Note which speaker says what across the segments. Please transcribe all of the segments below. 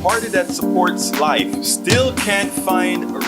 Speaker 1: party that supports life still can't find a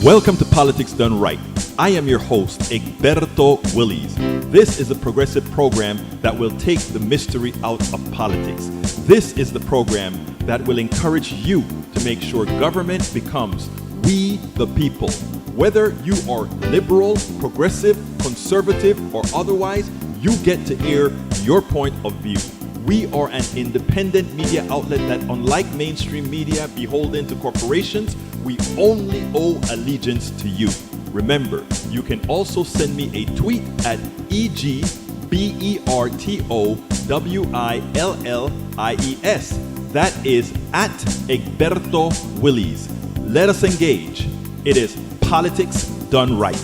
Speaker 1: Welcome to Politics Done Right. I am your host, Egberto Willies. This is a progressive program that will take the mystery out of politics. This is the program that will encourage you to make sure government becomes we the people. Whether you are liberal, progressive, conservative, or otherwise, you get to air your point of view. We are an independent media outlet that, unlike mainstream media beholden to corporations, we only owe allegiance to you. Remember, you can also send me a tweet at EGBERTOWILLIES. That is at Egberto Willies. Let us engage. It is Politics Done Right.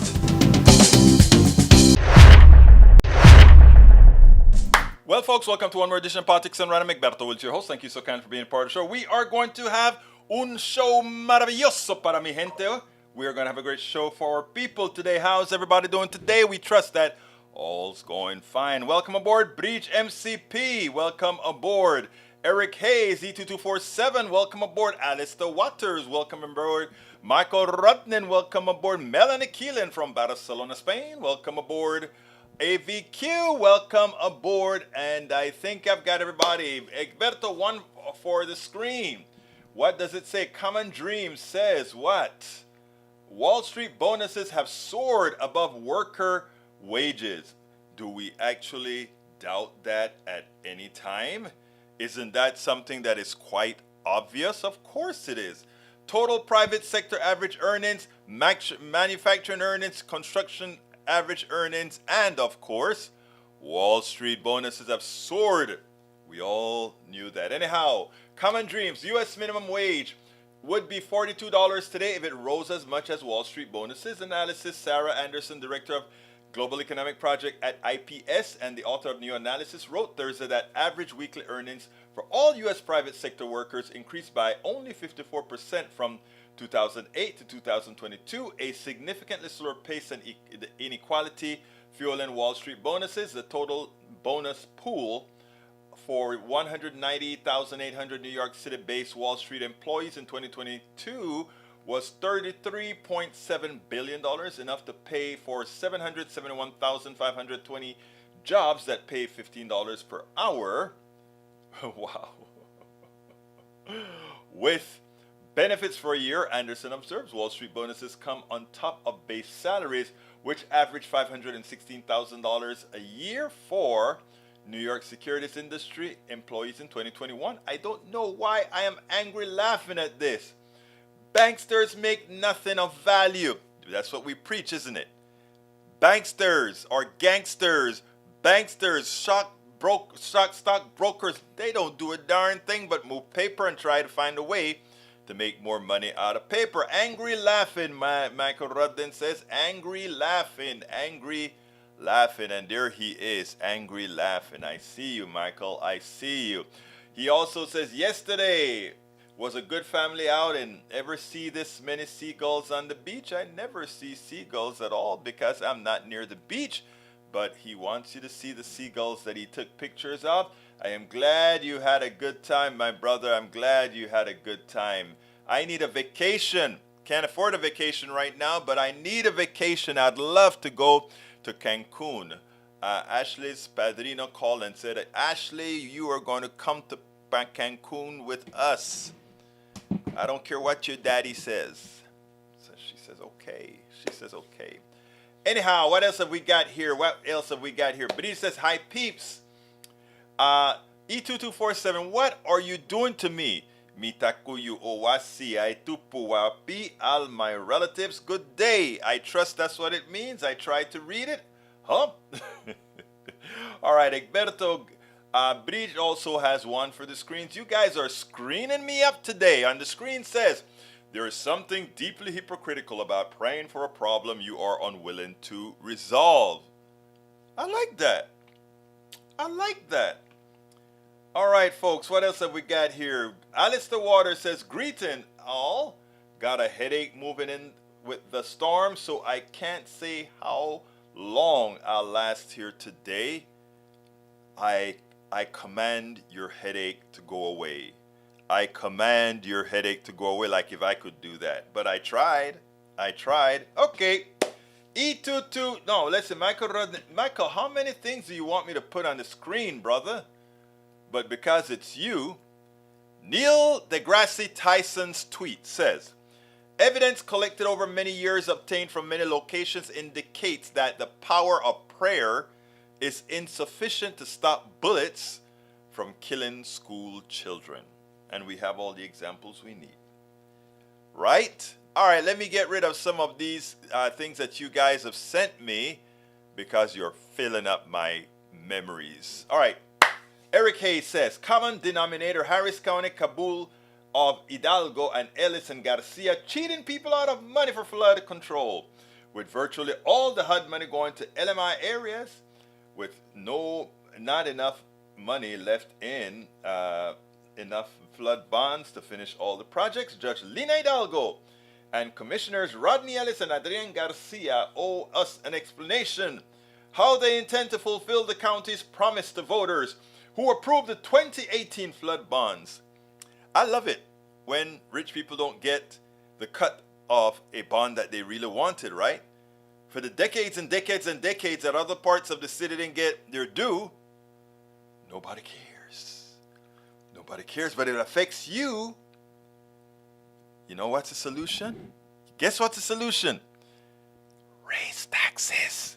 Speaker 1: Well, folks, welcome to one more edition of Politics Done Right. I'm Egberto Willies, your host. Thank you so kind for being a part of the show. We are going to have un show maravilloso para mi gente. We are going to have a great show for our people today. How's everybody doing today? We trust that all's going fine. Welcome aboard, Breach MCP. Welcome aboard, Eric Hayes, E2247. Welcome aboard, Alistair Waters. Welcome aboard, Michael Rutnin. Welcome aboard, Melanie Keelan from Barcelona, Spain. Welcome aboard, AVQ. Welcome aboard. And I think I've got everybody. Egberto, one for the screen. What does it say? Common Dream says what? Wall Street bonuses have soared above worker wages. Do we actually doubt that at any time? Isn't that something that is quite obvious? Of course it is. Total private sector average earnings, manufacturing earnings, construction average earnings, and of course, Wall Street bonuses have soared. We all knew that. Anyhow, Common Dreams, U.S. minimum wage would be $42 today if it rose as much as Wall Street bonuses. Analysis, Sarah Anderson, Director of Global Economic Project at IPS and the author of New Analysis, wrote Thursday that average weekly earnings for all U.S. private sector workers increased by only 54% from 2008 to 2022, a significantly slower pace than the inequality fueling Wall Street bonuses. The total bonus pool for 198,800 New York City-based Wall Street employees in 2022 was $33.7 billion, enough to pay for 771,520 jobs that pay $15 per hour. Wow. With benefits for a year, Anderson observes Wall Street bonuses come on top of base salaries, which average $516,000 a year for New York securities industry employees in 2021. I don't know why I am angry laughing at this. Banksters make nothing of value. That's what we preach, isn't it? Banksters or gangsters, banksters, stock brokers, they don't do a darn thing but move paper and try to find a way to make more money out of paper. Angry laughing, Michael Rudden says. Angry laughing, and there he is, angry laughing. I see you, Michael, I see you. He also says, yesterday was a good family outing. Ever see this many seagulls on the beach? I never see seagulls at all because I'm not near the beach. But he wants you to see the seagulls that he took pictures of. I am glad you had a good time, my brother. I'm glad you had a good time. I need a vacation. Can't afford a vacation right now, but I need a vacation. I'd love to go to Cancun. Ashley's padrino called and said, Ashley, you are going to come to Cancun with us. I don't care what your daddy says. So she says, okay. She says, okay. Anyhow, what else have we got here? But he says, hi, peeps. E2247, what are you doing to me? Mitakuyu owasi aitupuwapi all my relatives. Good day. I trust that's what it means. I tried to read it. Huh? All right, Egberto. Bridge also has one for the screens. You guys are screening me up today. On the screen says, there is something deeply hypocritical about praying for a problem you are unwilling to resolve. I like that. I like that. All right, folks, what else have we got here? Alistair Waters says, greeting all. Got a headache moving in with the storm, so I can't say how long I'll last here today. I command your headache to go away. I command your headache to go away, like if I could do that. But I tried. Okay. E22. No, listen, Michael, how many things do you want me to put on the screen, brother? But because it's you, Neil deGrasse Tyson's tweet says, evidence collected over many years obtained from many locations indicates that the power of prayer is insufficient to stop bullets from killing school children. And we have all the examples we need. Right? All right, let me get rid of some of these things that you guys have sent me because you're filling up my memories. All right. Eric Hayes says, common denominator, Harris County, Kabul of Hidalgo, and Ellis and Garcia cheating people out of money for flood control. With virtually all the HUD money going to LMI areas, with not enough money left in enough flood bonds to finish all the projects, Judge Lina Hidalgo and Commissioners Rodney Ellis and Adrian Garcia owe us an explanation how they intend to fulfill the county's promise to voters who approved the 2018 flood bonds. I love it when rich people don't get the cut of a bond that they really wanted, right? For the decades and decades and decades that other parts of the city didn't get their due, nobody cares. Nobody cares, but it affects you. You know what's the solution? Guess what's the solution? Raise taxes.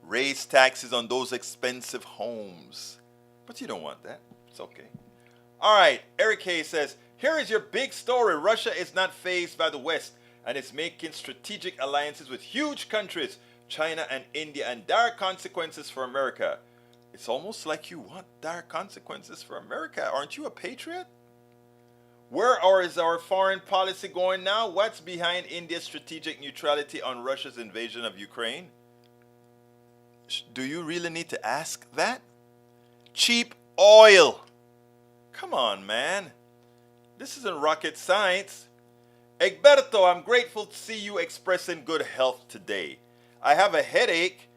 Speaker 1: Raise taxes on those expensive homes. But you don't want that. It's okay. All right. Eric Hayes says, here is your big story. Russia is not fazed by the West and is making strategic alliances with huge countries, China and India, and dire consequences for America. It's almost like you want dire consequences for America. Aren't you a patriot? Where is our foreign policy going now? What's behind India's strategic neutrality on Russia's invasion of Ukraine? Do you really need to ask that? Cheap oil. Come on, man. This isn't rocket science. Egberto, I'm grateful to see you expressing good health today. I have a headache,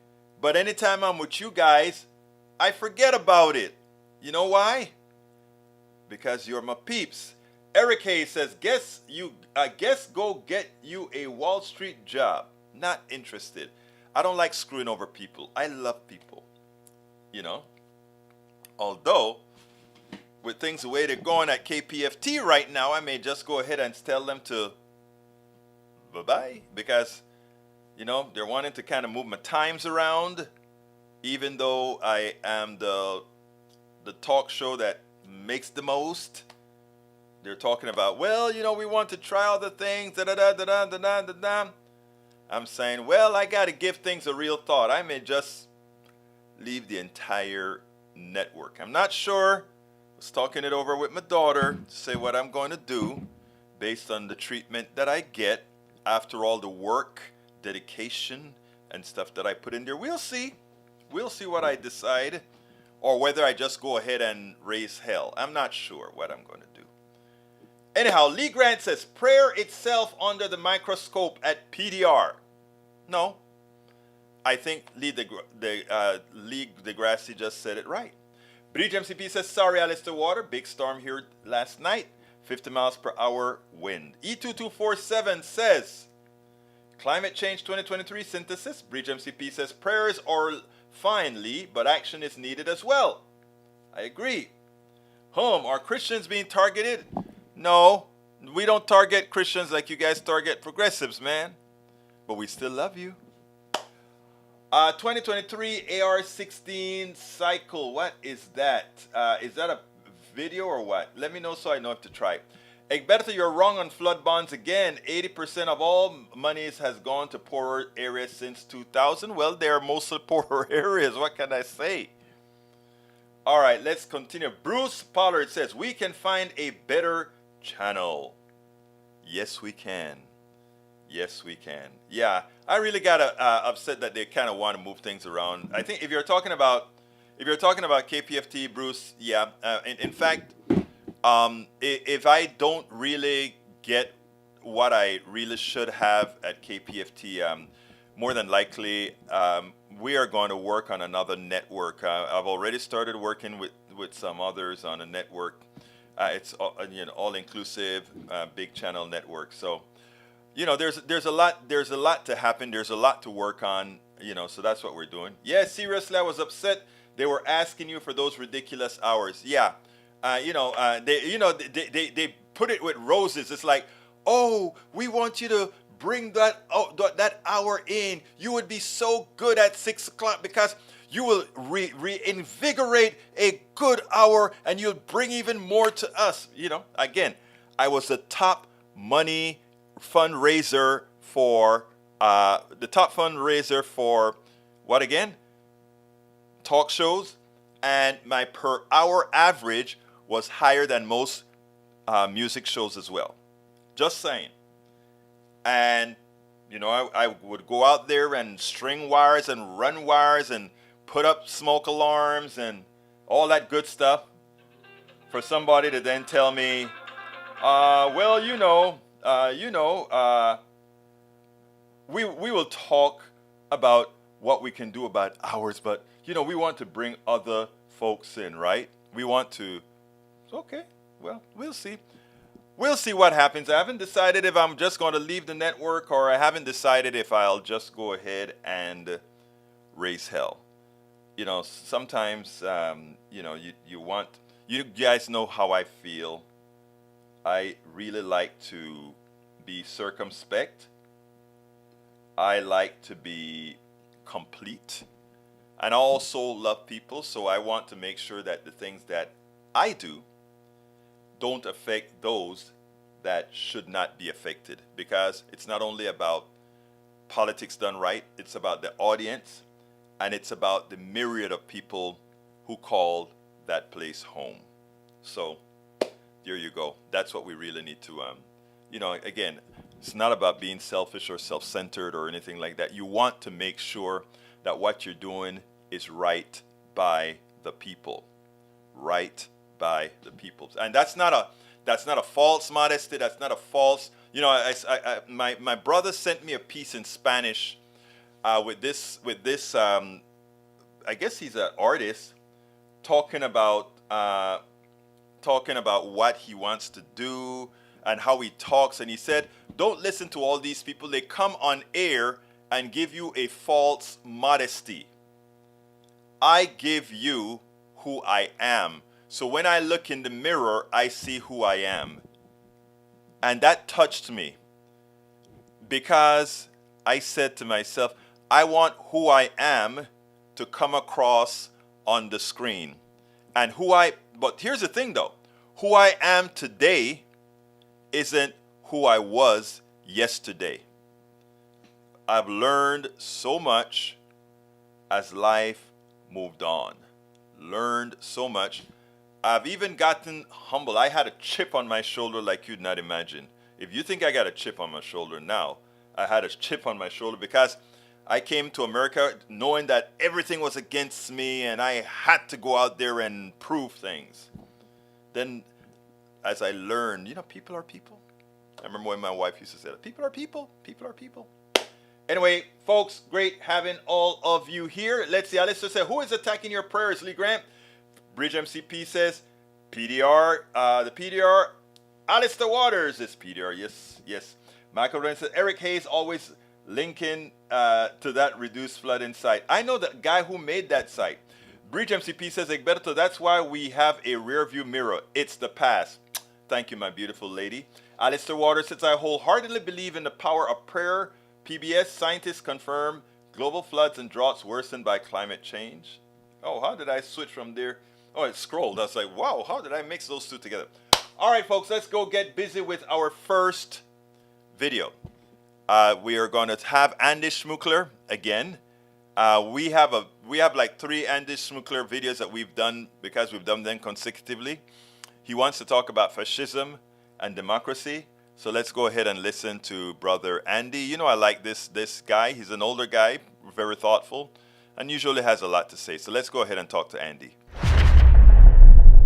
Speaker 1: but anytime I'm with you guys, I forget about it. You know why? Because you're my peeps. Eric Hayes says, guess go get you a Wall Street job. Not interested. I don't like screwing over people. I love people, you know. Although, with things the way they're going at KPFT right now, I may just go ahead and tell them to bye-bye, because, you know, they're wanting to kind of move my times around, even though I am the talk show that makes the most. They're talking about, well, you know, we want to try other things, da-da-da-da-da-da-da-da. I'm saying, well, I got to give things a real thought. I may just leave the entire network. I'm not sure. I was talking it over with my daughter to say what I'm going to do based on the treatment that I get after all the work, dedication, and stuff that I put in there. We'll see. We'll see what I decide, or whether I just go ahead and raise hell. I'm not sure what I'm going to do. Anyhow, Lee Grant says, prayer itself under the microscope at PDR. No. I think Lee DeGrassi just said it right. Bridge MCP says, sorry, Alistair Water. Big storm here last night. 50 miles per hour wind. E2247 says, climate change 2023 synthesis. Bridge MCP says, prayers are fine, Lee, but action is needed as well. I agree. Are Christians being targeted? No, we don't target Christians like you guys target progressives, man. But we still love you. 2023 AR-16 cycle. What is that? Is that a video or what? Let me know so I know if to try. Egberto, you're wrong on flood bonds again. 80% of all monies has gone to poorer areas since 2000. Well, they are mostly poorer areas. What can I say? All right, let's continue. Bruce Pollard says, we can find a better channel. Yes, we can. Yes, we can. Yeah, I really got upset that they kind of want to move things around. I think if you're talking about KPFT, Bruce, yeah. In fact, if I don't really get what I really should have at KPFT, more than likely, we are going to work on another network. I've already started working with some others on a network. It's all inclusive, big channel network. So, you know, there's a lot to happen. There's a lot to work on. You know, so that's what we're doing. Yeah, seriously, I was upset. They were asking you for those ridiculous hours. Yeah, they put it with roses. It's like, oh, we want you to bring that hour in. You would be so good at 6 o'clock because you will reinvigorate a good hour, and you'll bring even more to us. You know, again, I was the top money fundraiser for what again? Talk shows, and my per hour average was higher than most music shows as well. Just saying. And you know, I would go out there and string wires and run wires and put up smoke alarms and all that good stuff for somebody to then tell me, well, we will talk about what we can do about ours, but you know, we want to bring other folks in, right? We want to. Okay, well, we'll see. We'll see what happens. I haven't decided if I'm just going to leave the network, or I haven't decided if I'll just go ahead and raise hell. You know, sometimes, you know, you guys know how I feel. I really like to be circumspect. I like to be complete. And I also love people, so I want to make sure that the things that I do don't affect those that should not be affected. Because it's not only about politics done right, it's about the audience, and it's about the myriad of people who call that place home. So there you go. That's what we really need to, you know, again, it's not about being selfish or self-centered or anything like that. You want to make sure that what you're doing is right by the people. Right by the people. And that's not a false modesty. That's not a false, you know, my brother sent me a piece in Spanish with this I guess he's an artist talking about what he wants to do and how he talks. And he said, don't listen to all these people. They come on air and give you a false modesty. I give you who I am. So when I look in the mirror, I see who I am. And that touched me because I said to myself, I want who I am to come across on the screen. And but here's the thing though, who I am today isn't who I was yesterday. I've learned so much as life moved on. Learned so much. I've even gotten humble. I had a chip on my shoulder like you'd not imagine. If you think I got a chip on my shoulder now, I had a chip on my shoulder because I came to America knowing that everything was against me and I had to go out there and prove things. Then as I learned, people are people. I remember when my wife used to say that, people are people, people are people. Anyway, folks, great having all of you here. Let's see, Alistair said, who is attacking your prayers, Lee Grant? Bridge MCP says, PDR, the PDR, Alistair Waters is PDR, yes. Michael Ryan says, Eric Hayes always linking to that reduced flooding site. I know the guy who made that site. Bridge MCP says, Egberto, that's why we have a rear view mirror. It's the past. Thank you, my beautiful lady. Alistair Waters says, I wholeheartedly believe in the power of prayer. PBS scientists confirm global floods and droughts worsened by climate change. Oh, how did I switch from there? Oh, it scrolled. I was like, wow, how did I mix those two together? All right, folks, let's go get busy with our first video. We are going to have Andy Schmookler again. We have like 3 Andy Schmookler videos that we've done because we've done them consecutively. He wants to talk about fascism and democracy. So let's go ahead and listen to Brother Andy. I like this guy. He's an older guy, very thoughtful, and usually has a lot to say. So let's go ahead and talk to Andy.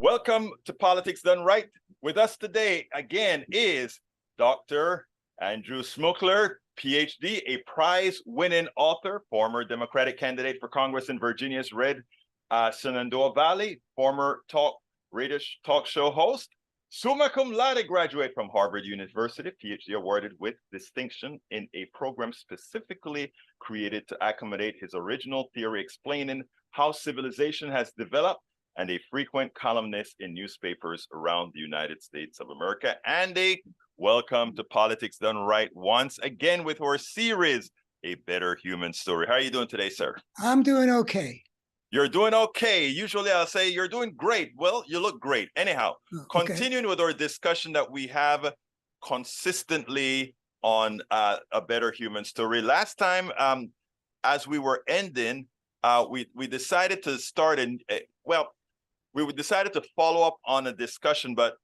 Speaker 1: Welcome to Politics Done Right. With us today, again, is Dr. Andrew Schmookler, PhD, a prize-winning author, former Democratic candidate for Congress in Virginia's Red Shenandoah Valley, former radio talk show host, summa cum laude graduate from Harvard University, PhD awarded with distinction in a program specifically created to accommodate his original theory explaining how civilization has developed, and a frequent columnist in newspapers around the United States of America. Andy, welcome to Politics Done Right once again with our series, A Better Human Story. How are you doing today, sir?
Speaker 2: I'm doing okay.
Speaker 1: You're doing okay. Usually I'll say you're doing great. Well, you look great. Anyhow, continuing with our discussion that we have consistently on A Better Human Story. Last time, as we were ending, we decided to start we decided to follow up on a discussion, but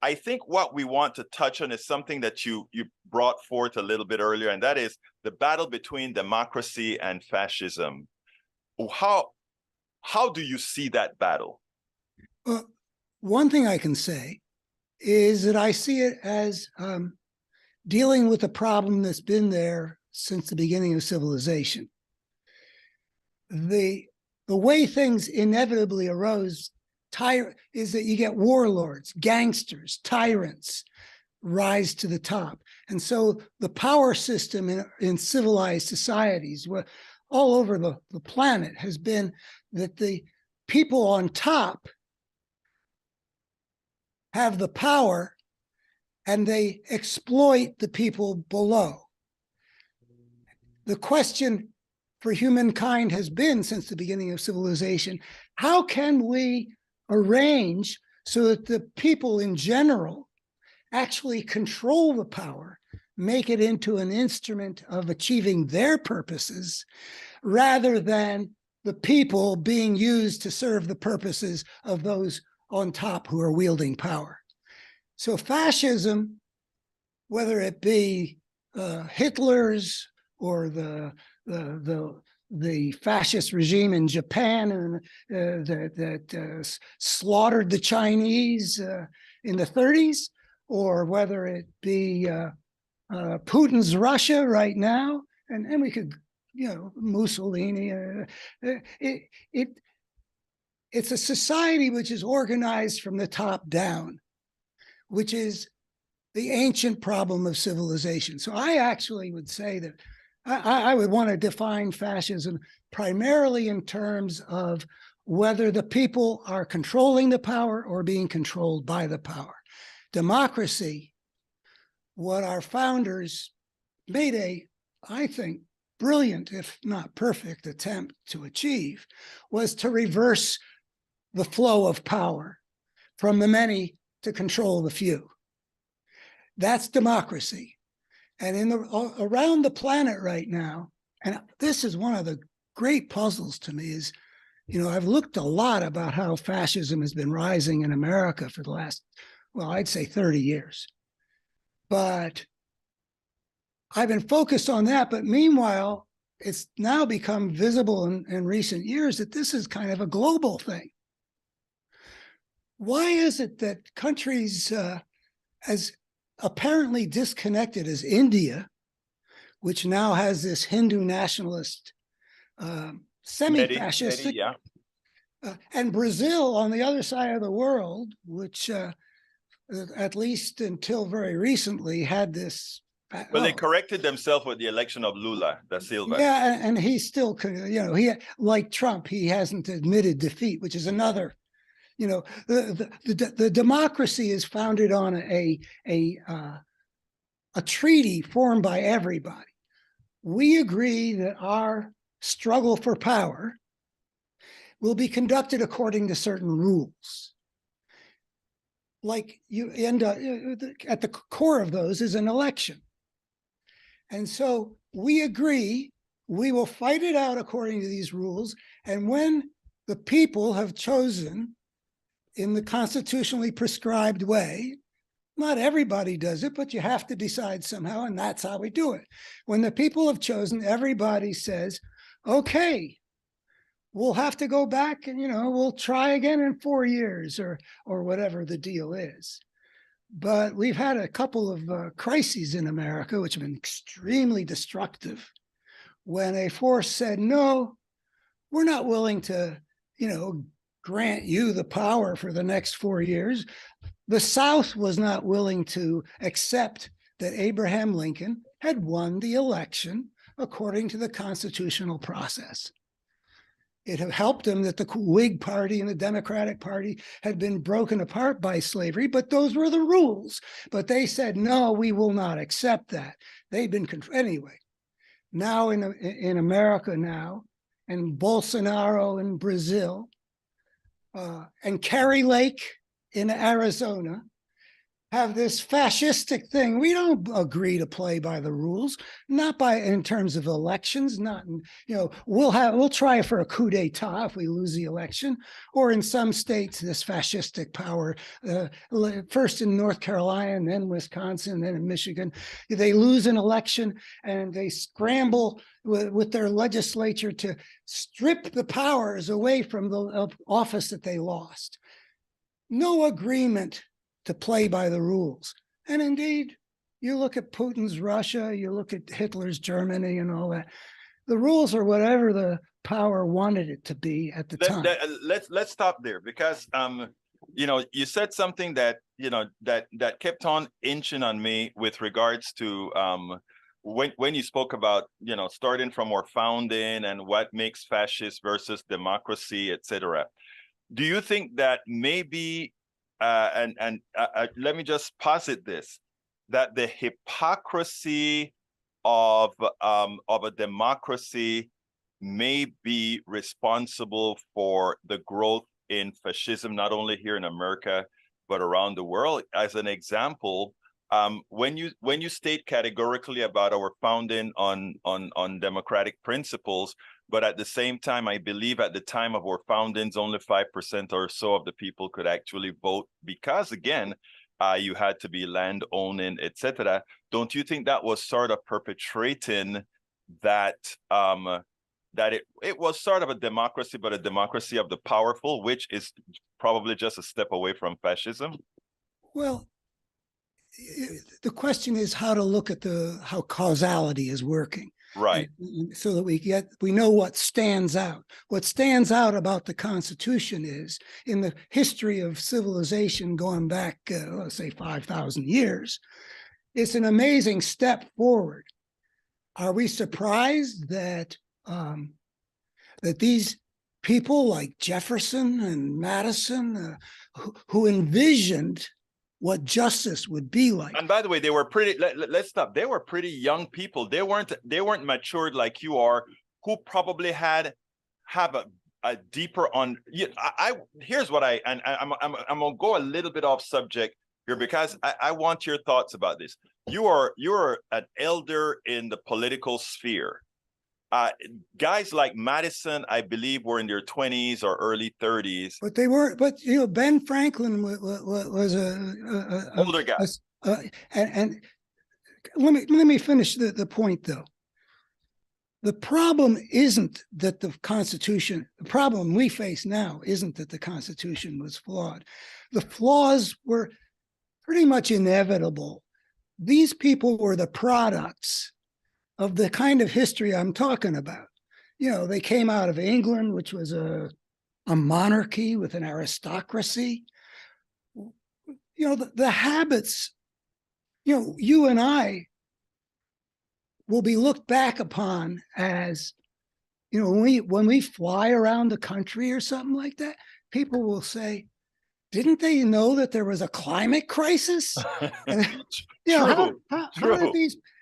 Speaker 1: I think what we want to touch on is something that you brought forth a little bit earlier, and that is the battle between democracy and fascism. How do you see that battle?
Speaker 2: Well, one thing I can say is that I see it as dealing with a problem that's been there since the beginning of civilization. The way things inevitably arose is that you get warlords, gangsters, tyrants rise to the top. And so the power system in civilized societies all over the planet has been that the people on top have the power and they exploit the people below. The question for humankind has been since the beginning of civilization, how can we arrange so that the people in general actually control the power, make it into an instrument of achieving their purposes, rather than the people being used to serve the purposes of those on top who are wielding power. So fascism, whether it be Hitler's or the fascist regime in Japan that slaughtered the Chinese in the 30s, or whether it be Putin's Russia right now, and we could, Mussolini. It's a society which is organized from the top down, which is the ancient problem of civilization. So I actually would say that I would want to define fascism primarily in terms of whether the people are controlling the power or being controlled by the power. Democracy, what our founders made I think, brilliant, if not perfect, attempt to achieve, was to reverse the flow of power from the many to control the few. That's democracy. And around the planet right now, and this is one of the great puzzles to me, is, I've looked a lot about how fascism has been rising in America for the last, well, I'd say 30 years. But I've been focused on that. But meanwhile, it's now become visible in recent years that this is kind of a global thing. Why is it that countries as apparently disconnected as India, which now has this Hindu nationalist, semi-fascist,
Speaker 1: yeah.
Speaker 2: And Brazil on the other side of the world, which at least until very recently had this.
Speaker 1: Well, they corrected themselves with the election of Lula da Silva.
Speaker 2: Yeah, and he still, he, like Trump, he hasn't admitted defeat, which is another. The democracy is founded on a treaty formed by everybody. We agree that our struggle for power will be conducted according to certain rules. Like you end up at the core of those is an election. And so we agree we will fight it out according to these rules. And when the people have chosen in the constitutionally prescribed way, not everybody does it, but you have to decide somehow, and that's how we do it. When the people have chosen, everybody says, okay, we'll have to go back and, we'll try again in 4 years or whatever the deal is. But we've had a couple of crises in America, which have been extremely destructive, when a force said, no, we're not willing to, grant you the power for the next 4 years. The South was not willing to accept that Abraham Lincoln had won the election according to the constitutional process. It helped them that the Whig Party and the Democratic Party had been broken apart by slavery, but those were the rules. But they said, no, we will not accept that. They've been, anyway, now in America now, and Bolsonaro in Brazil, and Kerry Lake in Arizona have this fascistic thing. We don't agree to play by the rules, not in terms of elections, we'll try for a coup d'etat if we lose the election, or in some states, this fascistic power, first in North Carolina, and then Wisconsin, then in Michigan, they lose an election and they scramble with their legislature to strip the powers away from the office that they lost. No agreement to play by the rules. And indeed, you look at Putin's Russia, you look at Hitler's Germany and all that. The rules are whatever the power wanted it to be at the time.
Speaker 1: Let's stop there, because you said something that that kept on inching on me with regards to when you spoke about starting from our founding and what makes fascist versus democracy, etc. Do you think that maybe let me just posit this, that the hypocrisy of a democracy may be responsible for the growth in fascism, not only here in America, but around the world? As an example, when you state categorically about our founding on democratic principles, but at the same time, I believe at the time of our foundings, only 5% or so of the people could actually vote because, again, you had to be land owning, etc. Don't you think that was sort of perpetrating that it was sort of a democracy, but a democracy of the powerful, which is probably just a step away from fascism?
Speaker 2: Well, the question is how to look at how causality is working.
Speaker 1: Right.
Speaker 2: So that we know what stands out. What stands out about the Constitution is, in the history of civilization going back, let's say 5,000 years, it's an amazing step forward. are we surprised that that these people like Jefferson and Madison, who envisioned what justice would be like?
Speaker 1: And by the way, they were pretty. Let's stop. They were pretty young people. They weren't matured like you are, who probably have a deeper on. Here's what I'm gonna go a little bit off subject here because I want your thoughts about this. You're an elder in the political sphere. Guys like Madison, I believe, were in their 20s or early 30s.
Speaker 2: But they weren't. But Ben Franklin was a
Speaker 1: older guy.
Speaker 2: And let me finish the point though. The problem isn't that the Constitution. The problem we face now isn't that the Constitution was flawed. The flaws were pretty much inevitable. These people were the products of the kind of history I'm talking about. They came out of England, which was a monarchy with an aristocracy. The habits, you and I will be looked back upon as, when we fly around the country or something like that, people will say, didn't they know that there was a climate crisis?
Speaker 1: True.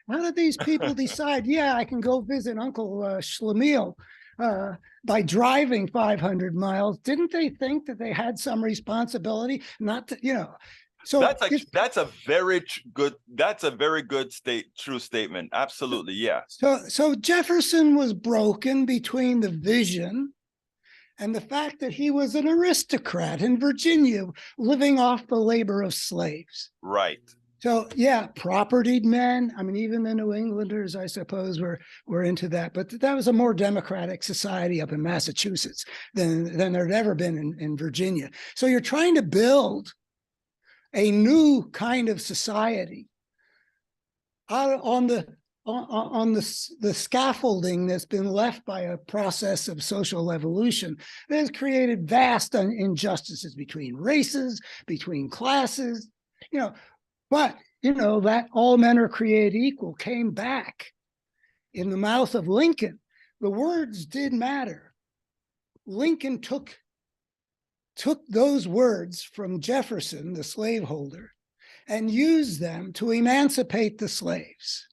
Speaker 2: How did these people decide, yeah, I can go visit Uncle Schlemiel by driving 500 miles? Didn't they think that they had some responsibility not to, So
Speaker 1: that's a very good true statement. Absolutely, yeah.
Speaker 2: So Jefferson was broken between the vision and the fact that he was an aristocrat in Virginia living off the labor of slaves.
Speaker 1: Right.
Speaker 2: So yeah, propertied men. I mean, even the New Englanders, I suppose, were into that. But that was a more democratic society up in Massachusetts than there'd ever been in Virginia. So you're trying to build a new kind of society out on the scaffolding that's been left by a process of social evolution that has created vast injustices between races, between classes, But, that all men are created equal came back in the mouth of Lincoln. The words did matter. Lincoln took those words from Jefferson, the slaveholder, and used them to emancipate the slaves.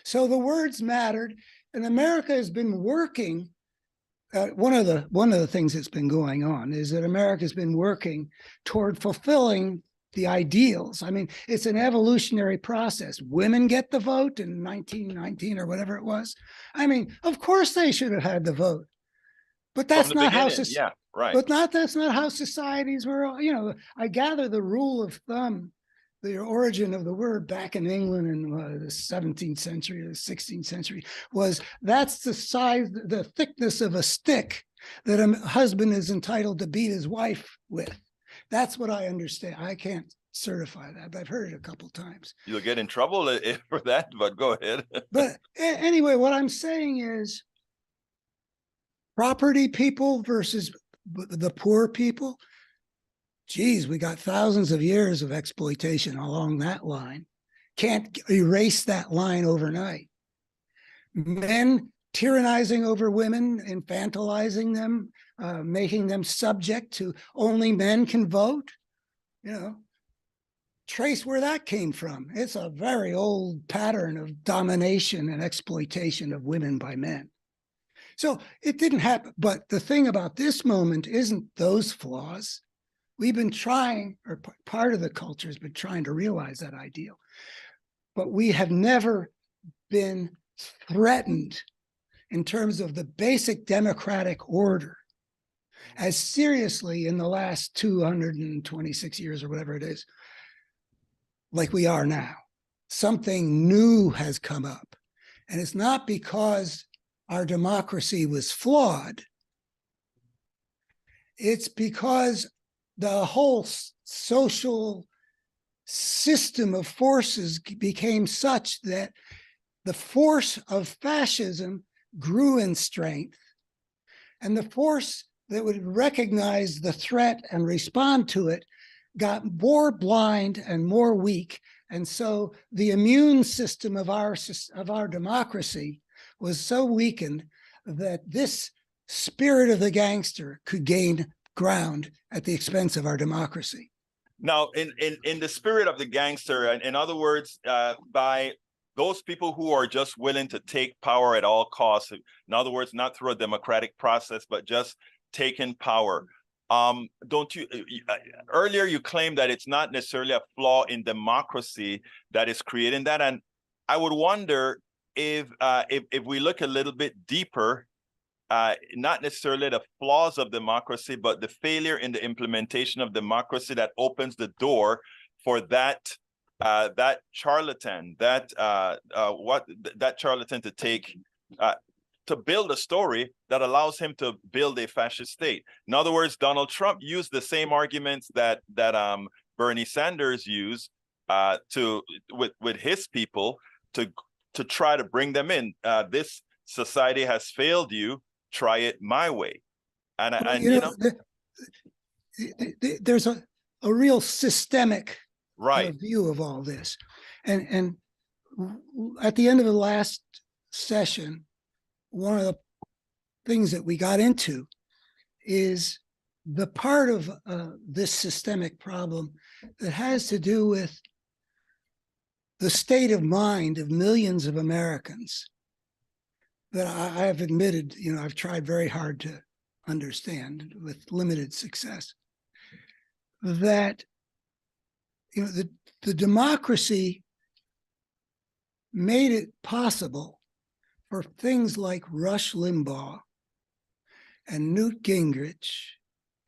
Speaker 2: So the words mattered, and America has been working. One of the things that's been going on is that America's been working toward fulfilling the ideals. I mean, it's an evolutionary process. Women get the vote in 1919 or whatever it was. I mean, of course they should have had the vote, but that's not how.
Speaker 1: Yeah, right.
Speaker 2: But that's not how societies were. I gather the rule of thumb, the origin of the word back in England in the 17th century or the 16th century was that's the size, the thickness of a stick that a husband is entitled to beat his wife with. That's what I understand. I can't certify that, but I've heard it a couple times.
Speaker 1: You'll get in trouble for that, but go ahead.
Speaker 2: But anyway, what I'm saying is property people versus the poor people. Geez, we got thousands of years of exploitation along that line. Can't erase that line overnight. Men tyrannizing over women, infantilizing them, making them subject to only men can vote. Trace where that came from. It's a very old pattern of domination and exploitation of women by men. So it didn't happen. But the thing about this moment isn't those flaws. We've been trying, or part of the culture has been trying to realize that ideal. But we have never been threatened in terms of the basic democratic order as seriously in the last 226 years or whatever it is, like we are now. Something new has come up. And it's not because our democracy was flawed. It's because the whole social system of forces became such that the force of fascism grew in strength, and the force that would recognize the threat and respond to it got more blind and more weak And so the immune system of our democracy was so weakened that this spirit of the gangster could gain ground at the expense of our democracy.
Speaker 1: Now, in the spirit of the gangster, in other words, by those people who are just willing to take power at all costs, in other words, not through a democratic process, but just taking power. Don't you, earlier you claimed that it's not necessarily a flaw in democracy that is creating that. And I would wonder if we look a little bit deeper, not necessarily the flaws of democracy, but the failure in the implementation of democracy that opens the door for that charlatan, that charlatan to take to build a story that allows him to build a fascist state. In other words, Donald Trump used the same arguments that Bernie Sanders used with his people to try to bring them in. This society has failed you. Try it my way.
Speaker 2: There's a real systemic
Speaker 1: right
Speaker 2: view of all this. And at the end of the last session, one of the things that we got into is the part of this systemic problem that has to do with the state of mind of millions of Americans that I have admitted, I've tried very hard to understand with limited success, that, the democracy made it possible for things like Rush Limbaugh and Newt Gingrich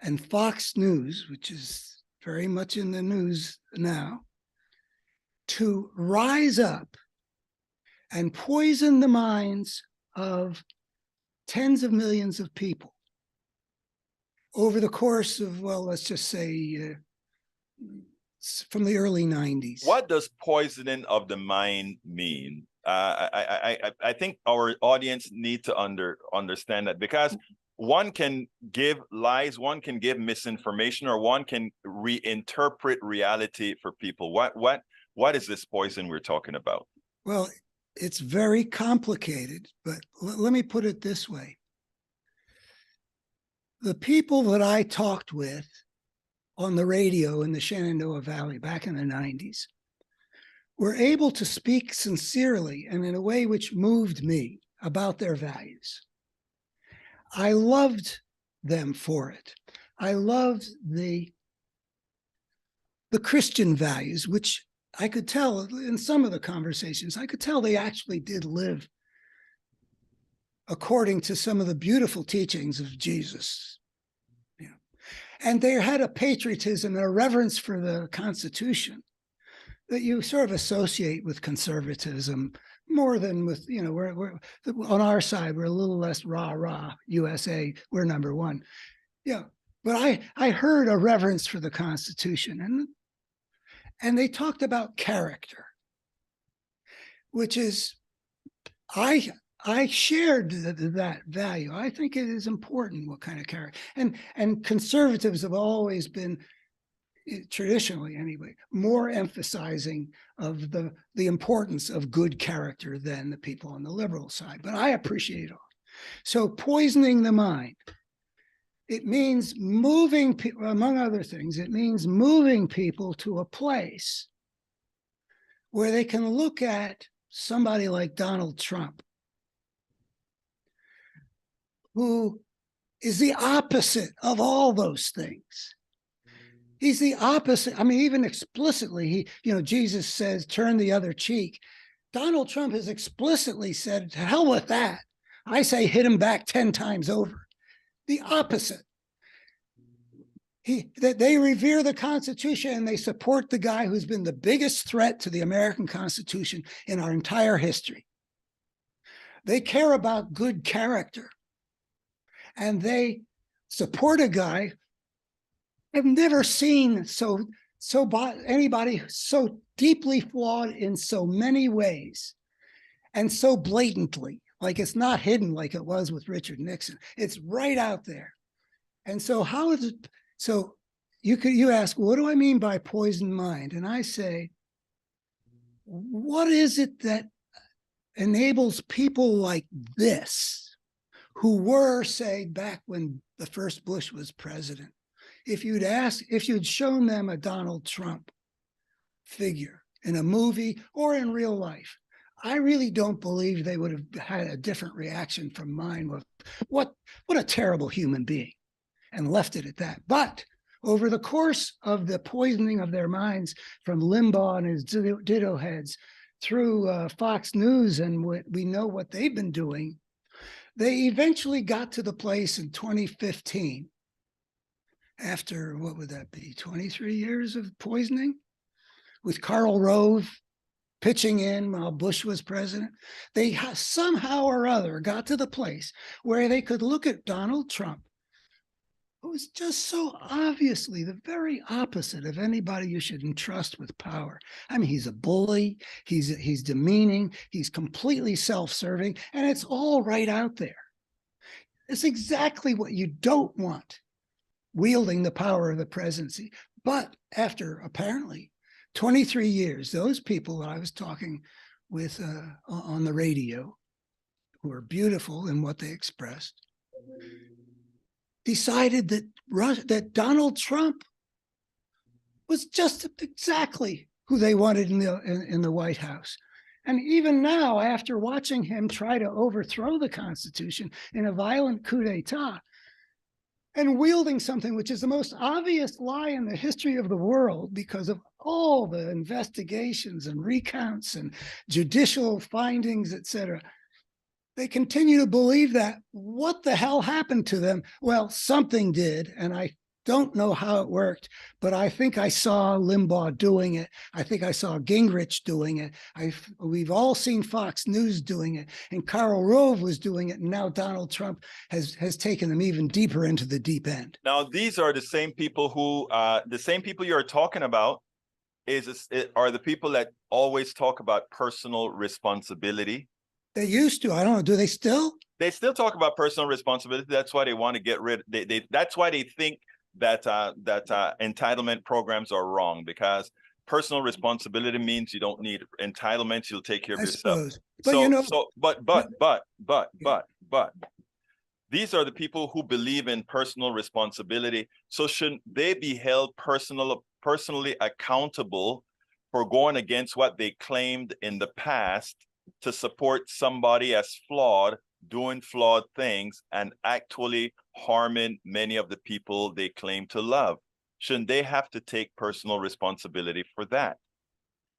Speaker 2: and Fox News, which is very much in the news now, to rise up and poison the minds of tens of millions of people over the course of, well, let's just say from the early 90s.
Speaker 1: What does poisoning of the mind mean? I think our audience need to understand that, because one can give lies, one can give misinformation, or one can reinterpret reality for people. What is this poison we're talking about?
Speaker 2: Well, it's very complicated, but let me put it this way. The people that I talked with on the radio in the Shenandoah Valley back in the 90s were able to speak sincerely and in a way which moved me about their values. I loved them for it. I loved the Christian values, which I could tell in some of the conversations, I could tell they actually did live according to some of the beautiful teachings of Jesus. And they had a patriotism and a reverence for the Constitution that you sort of associate with conservatism more than with, we're on our side, we're a little less rah, USA, we're number one. Yeah, but I heard a reverence for the Constitution, and they talked about character, which is, I shared that value. I think it is important what kind of character. And conservatives have always been, traditionally anyway, more emphasizing of the importance of good character than the people on the liberal side. But I appreciate all. So poisoning the mind, it means moving, among other things, it means moving people to a place where they can look at somebody like Donald Trump, who is the opposite of all those things. He's the opposite. I mean, even explicitly, Jesus says, turn the other cheek. Donald Trump has explicitly said, to hell with that. I say, hit him back 10 times over. The opposite. They revere the Constitution and they support the guy who's been the biggest threat to the American Constitution in our entire history. They care about good character. And they support a guy. I've never seen anybody so deeply flawed in so many ways and so blatantly, like it's not hidden like it was with Richard Nixon. It's right out there. And so how is it? So you ask, what do I mean by poisoned mind? And I say, what is it that enables people like this, who were, say, back when the first Bush was president, if you'd shown them a Donald Trump figure in a movie or in real life, I really don't believe they would have had a different reaction from mine with what a terrible human being, and left it at that. But over the course of the poisoning of their minds from Limbaugh and his ditto heads through Fox News and we know what they've been doing, they eventually got to the place in 2015, after, what would that be, 23 years of poisoning, with Karl Rove pitching in while Bush was president. They somehow or other got to the place where they could look at Donald Trump, who was just so obviously the very opposite of anybody you should entrust with power. I mean, he's a bully, he's demeaning, he's completely self-serving, and it's all right out there. It's exactly what you don't want, wielding the power of the presidency. But after apparently 23 years, those people that I was talking with on the radio, who are beautiful in what they expressed, decided that Donald Trump was just exactly who they wanted in the White House. And even now, after watching him try to overthrow the Constitution in a violent coup d'etat, and wielding something which is the most obvious lie in the history of the world because of all the investigations and recounts and judicial findings, etc., they continue to believe that. What the hell happened to them? Well, something did, and I don't know how it worked, but I think I saw Limbaugh doing it. I think I saw Gingrich doing it. We've all seen Fox News doing it, and Karl Rove was doing it, and now Donald Trump has taken them even deeper into the deep end.
Speaker 1: Now, these are the same people who, you're talking about are the people that always talk about personal responsibility.
Speaker 2: They used to. I don't know. Do they still?
Speaker 1: They still talk about personal responsibility. That's why they want to get rid. That's why they think that entitlement programs are wrong, because personal responsibility means you don't need entitlements. You'll take care of yourself. But but these are the people who believe in personal responsibility. So shouldn't they be held personally accountable for going against what they claimed in the past to support somebody as flawed, doing flawed things, and actually harming many of the people they claim to love? Shouldn't they have to take personal responsibility for that?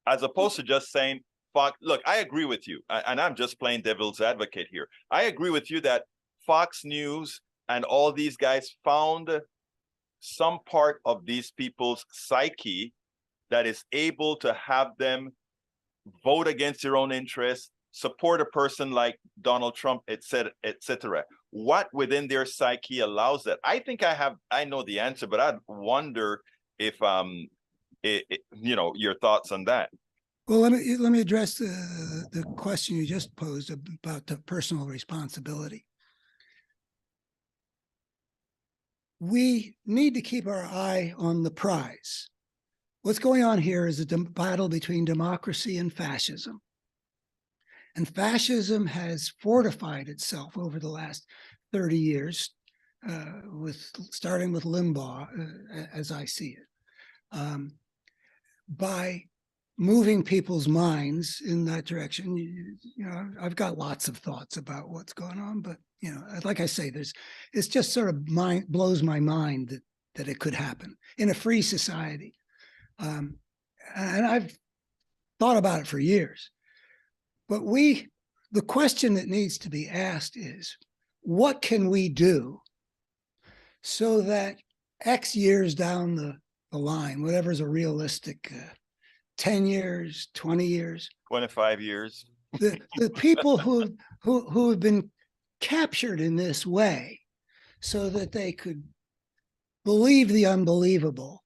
Speaker 1: As opposed to just saying, Fox, look, I agree with you, and I'm just playing devil's advocate here. I agree with you that Fox News and all these guys found some part of these people's psyche that is able to have them vote against their own interests, support a person like Donald Trump, etc., etc. What within their psyche allows that? I think I know the answer, but I'd wonder if your thoughts on that.
Speaker 2: Well, let me address the question you just posed about the personal responsibility. We need to keep our eye on the prize. What's going on here is a battle between democracy and fascism. And fascism has fortified itself over the last 30 years, starting with Limbaugh, as I see it, by moving people's minds in that direction. I've got lots of thoughts about what's going on, but like I say, it's just sort of blows my mind that it could happen in a free society. And I've thought about it for years. But the question that needs to be asked is, what can we do so that X years down the line, whatever's a realistic 10 years, 20 years,
Speaker 1: 25 years,
Speaker 2: the people who have been captured in this way so that they could believe the unbelievable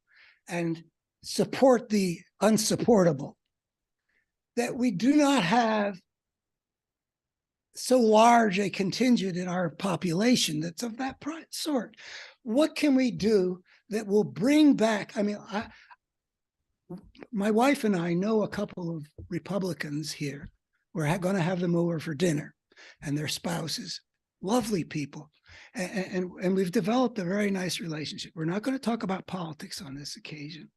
Speaker 2: and support the unsupportable, that we do not have so large a contingent in our population that's of that sort. What can we do that will bring back? I mean, My wife and I know a couple of Republicans here. We're going to have them over for dinner, and their spouses, lovely people. And we've developed a very nice relationship. We're not going to talk about politics on this occasion.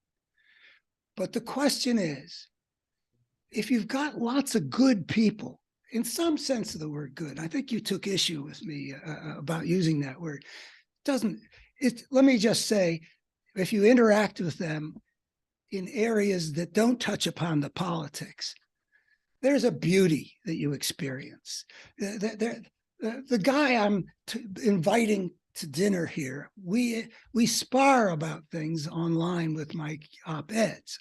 Speaker 2: But the question is, if you've got lots of good people, in some sense of the word good, I think you took issue with me about using that word. Let me just say, if you interact with them in areas that don't touch upon the politics, there's a beauty that you experience. The guy I'm inviting to dinner here, we spar about things online with my op-eds.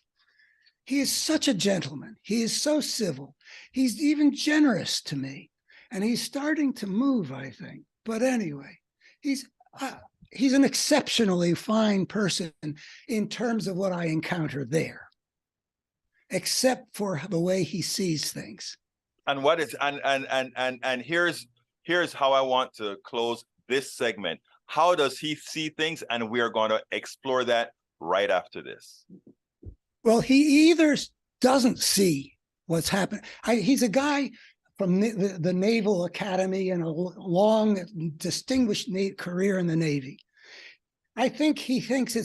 Speaker 2: He is such a gentleman. He is so civil. He's even generous to me, and he's starting to move, I think. But anyway, he's an exceptionally fine person in terms of what I encounter there, except for the way he sees things.
Speaker 1: And what is and here's how I want to close this segment. How does he see things? And we are going to explore that right after this.
Speaker 2: Well, he either doesn't see what's happening. He's a guy from the Naval Academy and a long, distinguished career in the Navy. I think he thinks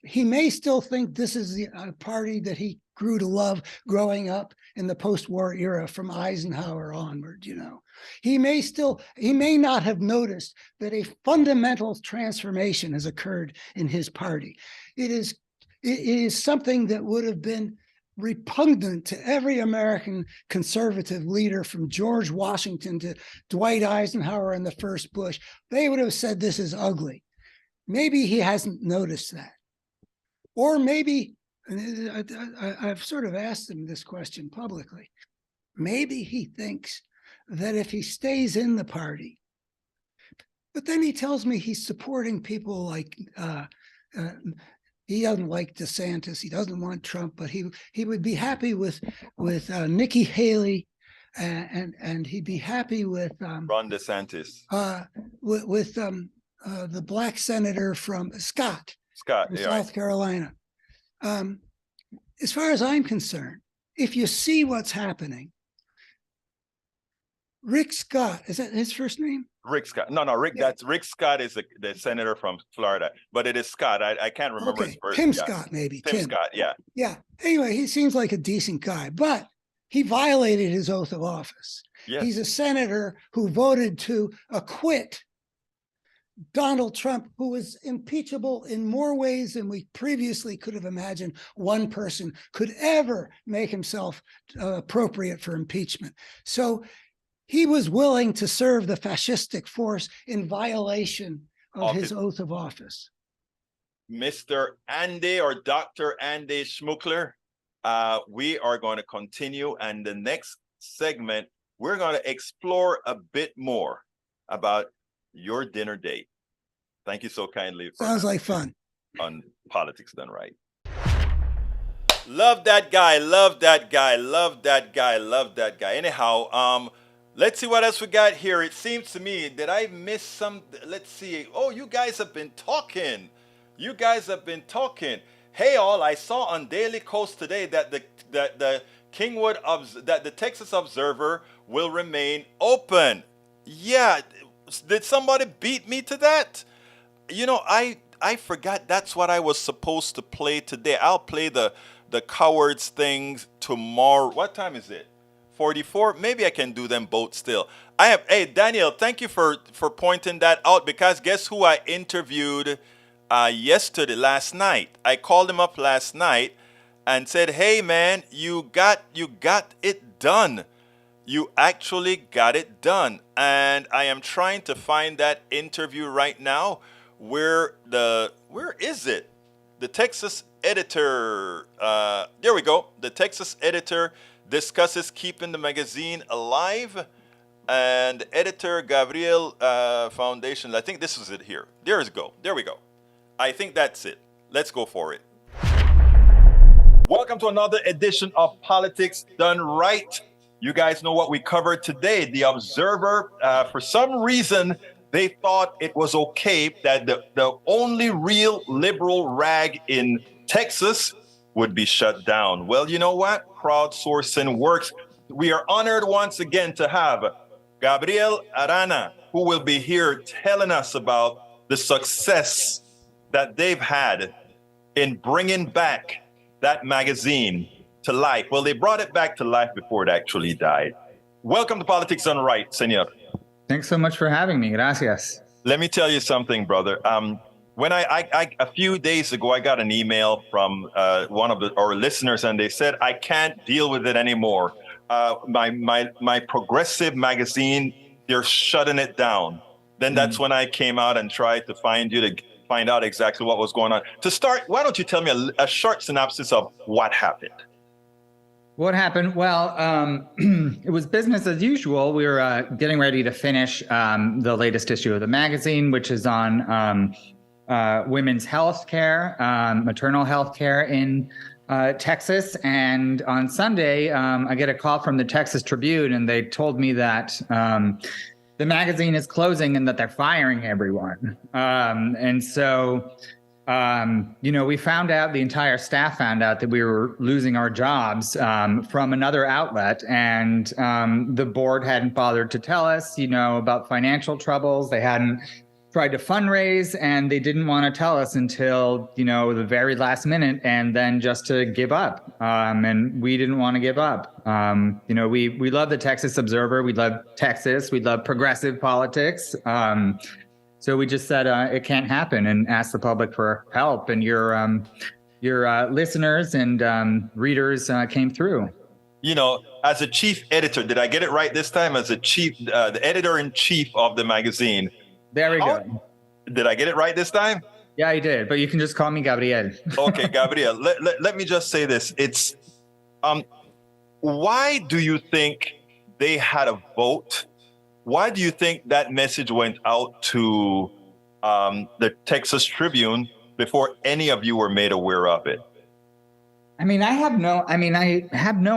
Speaker 2: he may still think this is the party that he grew to love growing up in the post-war era from Eisenhower onward, He may not have noticed that a fundamental transformation has occurred in his party. It is something that would have been repugnant to every American conservative leader from George Washington to Dwight Eisenhower and the first Bush. They would have said this is ugly. Maybe he hasn't noticed that. Or maybe, I've sort of asked him this question publicly, maybe he thinks that if he stays in the party, but then he tells me he's supporting people like, he doesn't like DeSantis, he doesn't want Trump, but he would be happy with Nikki Haley, and he'd be happy with
Speaker 1: Ron DeSantis,
Speaker 2: with the black senator from Scott, South Carolina. As far as I'm concerned, if you see what's happening, Rick Scott, is that his first name?
Speaker 1: Rick Scott. No, Rick. Yeah. That's Rick Scott is the senator from Florida, but it is Scott. I can't remember his first.
Speaker 2: Tim Scott, maybe.
Speaker 1: Tim Scott. Yeah.
Speaker 2: Yeah. Anyway, he seems like a decent guy, but he violated his oath of office. Yes. He's a senator who voted to acquit Donald Trump, who was impeachable in more ways than we previously could have imagined one person could ever make himself appropriate for impeachment. So he was willing to serve the fascistic force in violation of his oath of office.
Speaker 1: Mr. Andy or Dr. Andy Schmookler, we are going to continue, and the next segment, we're going to explore a bit more about your dinner date. Thank you so kindly.
Speaker 2: Sounds like fun.
Speaker 1: On Politics Done Right. Love that guy, love that guy, love that guy, love that guy. Anyhow, let's see what else we got here. It seems to me that I missed some. Let's see. Oh, you guys have been talking. You guys have been talking. Hey, all! I saw on Daily Kos today that the Texas Observer will remain open. Yeah, did somebody beat me to that? I forgot that's what I was supposed to play today. I'll play the cowards things tomorrow. What time is it? 44? Maybe I can do them both still. Hey, Daniel, thank you for pointing that out, because guess who I interviewed last night? I called him up last night and said, hey, man, you got it done. You actually got it done. And I am trying to find that interview right now. Where is it? The Texas editor, there we go. The Texas editor discusses keeping the magazine alive, and editor Gabriel Foundation. I think this is it here. There we go. I think that's it. Let's go for it. Welcome to another edition of Politics Done Right. You guys know what we covered today. The Observer, for some reason, they thought it was okay that the only real liberal rag in Texas would be shut down. Well, you know what? Crowdsourcing works. We are honored once again to have Gabriel Arana, who will be here telling us about the success that they've had in bringing back that magazine to life. Well, they brought it back to life before it actually died. Welcome to Politics Done Right, senor.
Speaker 3: Thanks so much for having me. Gracias.
Speaker 1: Let me tell you something, brother. When I a few days ago, I got an email from one of our listeners, and they said, I can't deal with it anymore. My progressive magazine, they're shutting it down. Then that's when I came out and tried to find you to find out exactly what was going on. To start, why don't you tell me a short synopsis of what happened?
Speaker 3: What happened? Well, it was business as usual. We were getting ready to finish the latest issue of the magazine, which is on women's health care, maternal health care in Texas. And on Sunday, I get a call from the Texas Tribune, and they told me that the magazine is closing and that they're firing everyone. And so, we found out, the entire staff found out that we were losing our jobs from another outlet. And the board hadn't bothered to tell us, about financial troubles. They hadn't tried to fundraise, and they didn't want to tell us until, the very last minute, and then just to give up. And we didn't want to give up. We love the Texas Observer. We love Texas. We love progressive politics. So we just said it can't happen, and asked the public for help. And your listeners and readers came through.
Speaker 1: As a chief editor, did I get it right this time? As a the editor-in-chief of the magazine.
Speaker 3: There we go.
Speaker 1: Did I get it right this time?
Speaker 3: Yeah, you did. But you can just call me Gabriel.
Speaker 1: Okay, Gabriel. Let me just say this. It's why do you think they had a vote? Why do you think that message went out to the Texas Tribune before any of you were made aware of it?
Speaker 3: I have no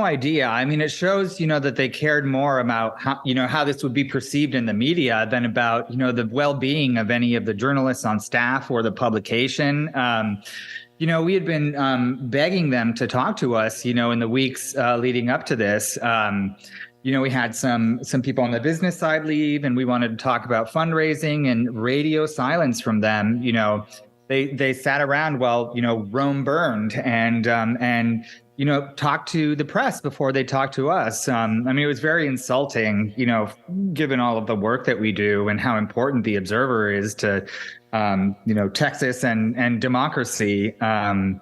Speaker 3: idea. It shows, that they cared more about how this would be perceived in the media than about, the well-being of any of the journalists on staff or the publication. We had been begging them to talk to us, in the weeks leading up to this. We had some people on the business side leave, and we wanted to talk about fundraising, and radio silence from them. They sat around while, Rome burned, and talked to the press before they talked to us. It was very insulting, given all of the work that we do and how important the Observer is to, Texas and democracy. For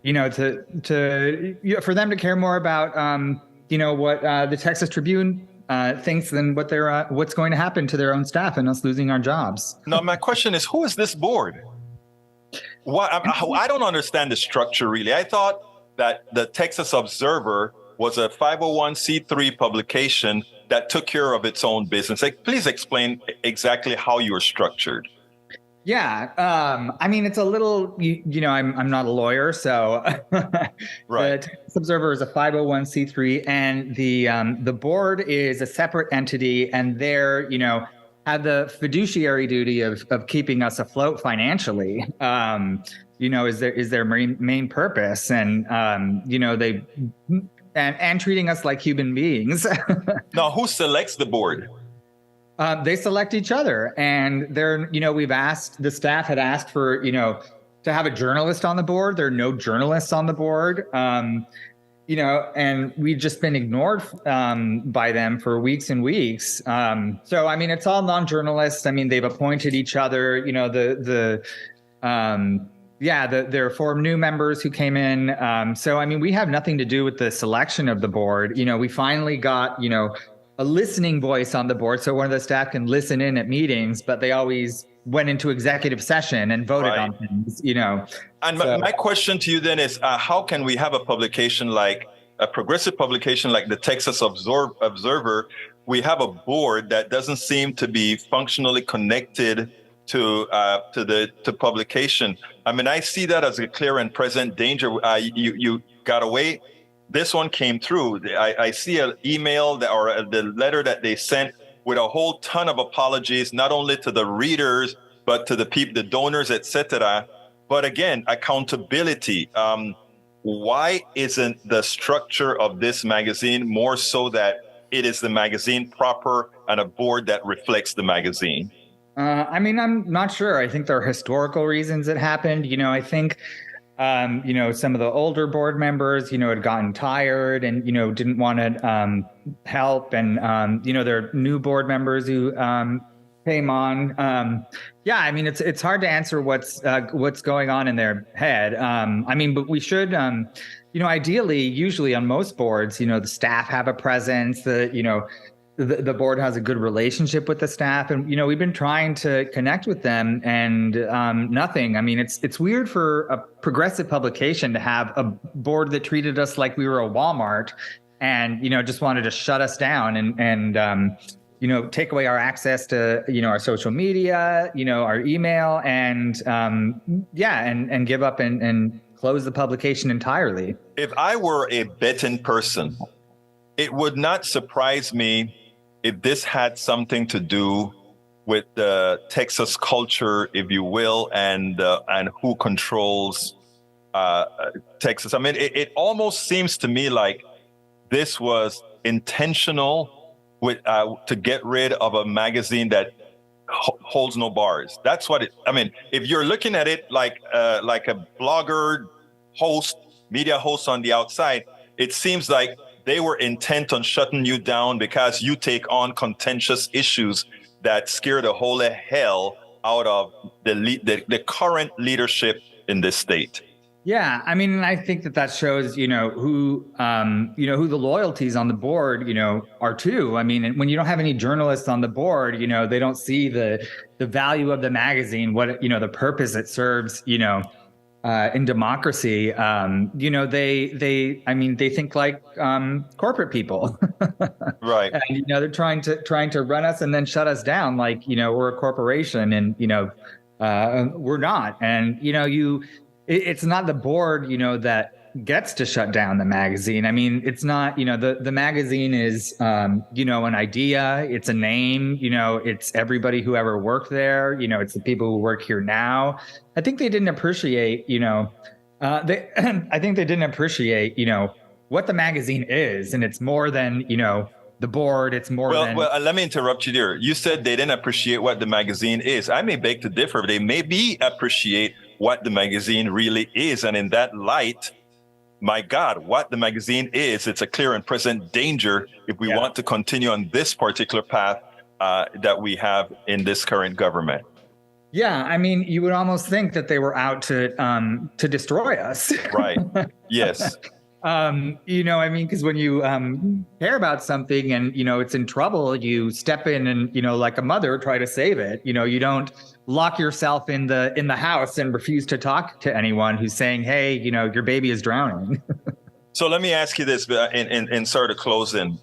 Speaker 3: them to care more about, what the Texas Tribune thinks than what's going to happen to their own staff and us losing our jobs.
Speaker 1: Now, my question is, who is this board? I don't understand the structure, really. I thought that the Texas Observer was a 501c3 publication that took care of its own business. Please explain exactly how you're structured.
Speaker 3: Yeah. It's a little, I'm not a lawyer, so
Speaker 1: right.
Speaker 3: The Texas Observer is a 501c3, and the board is a separate entity, and they're, have the fiduciary duty of keeping us afloat financially, is their main purpose. And, they and treating us like human beings.
Speaker 1: Now, who selects the board?
Speaker 3: They select each other, and the staff had asked for, to have a journalist on the board. There are no journalists on the board. And we've just been ignored by them for weeks and weeks. So, it's all non-journalists. They've appointed each other. There are 4 new members who came in. So, we have nothing to do with the selection of the board. We finally got, a listening voice on the board, so one of the staff can listen in at meetings, but they always went into executive session and voted on things,
Speaker 1: And my question to you then is, how can we have a publication like a progressive publication like the Texas Observer? We have a board that doesn't seem to be functionally connected to publication. I see that as a clear and present danger. You got away. This one came through. I see an email or the letter that they sent with a whole ton of apologies, not only to the readers, but to the people, the donors, etc. But again, accountability. why isn't the structure of this magazine more so that it is the magazine proper and a board that reflects the magazine?
Speaker 3: I mean, I'm not sure. I think there are historical reasons it happened. I think, some of the older board members, had gotten tired and, didn't want to help. And, there are new board members who came on. Yeah, I mean, it's hard to answer what's going on in their head. I mean, but we should, ideally, usually on most boards, the staff have a presence, the board has a good relationship with the staff, and we've been trying to connect with them, and nothing. I mean, it's weird for a progressive publication to have a board that treated us like we were a Walmart, and just wanted to shut us down and take away our access to our social media, our email, and and give up and close the publication entirely.
Speaker 1: If I were a betting person, it would not surprise me if this had something to do with the Texas culture, if you will, and who controls Texas. I mean, it almost seems to me like this was intentional to get rid of a magazine that holds no bars. That's what I mean, if you're looking at it like a blogger host, media host on the outside, it seems like they were intent on shutting you down because you take on contentious issues that scare the holy hell out of the current leadership in this state.
Speaker 3: Yeah, I mean, I think that shows, who the loyalties on the board, are too. I mean, when you don't have any journalists on the board, they don't see the value of the magazine, what, the purpose it serves, in democracy. They think like corporate people.
Speaker 1: Right.
Speaker 3: And, they're trying to run us and then shut us down like, we're a corporation, and, we're not. And, it's not the board, that gets to shut down the magazine. I mean, it's not, the magazine is, an idea, it's a name, it's everybody who ever worked there, it's the people who work here now. I think they didn't appreciate, I think they didn't appreciate, what the magazine is. And it's more than, the board, it's more than...
Speaker 1: Well, let me interrupt you there. You said they didn't appreciate what the magazine is. I may beg to differ. They maybe appreciate what the magazine really is. And in that light, my God, what the magazine is, it's a clear and present danger if we want to continue on this particular path that we have in this current government.
Speaker 3: Yeah, I mean, you would almost think that they were out to destroy us.
Speaker 1: Right. Yes.
Speaker 3: I mean, because when you care about something and, it's in trouble, you step in and, like a mother, try to save it. You don't lock yourself in the house and refuse to talk to anyone who's saying, hey, your baby is drowning.
Speaker 1: So let me ask you this in sort of closing.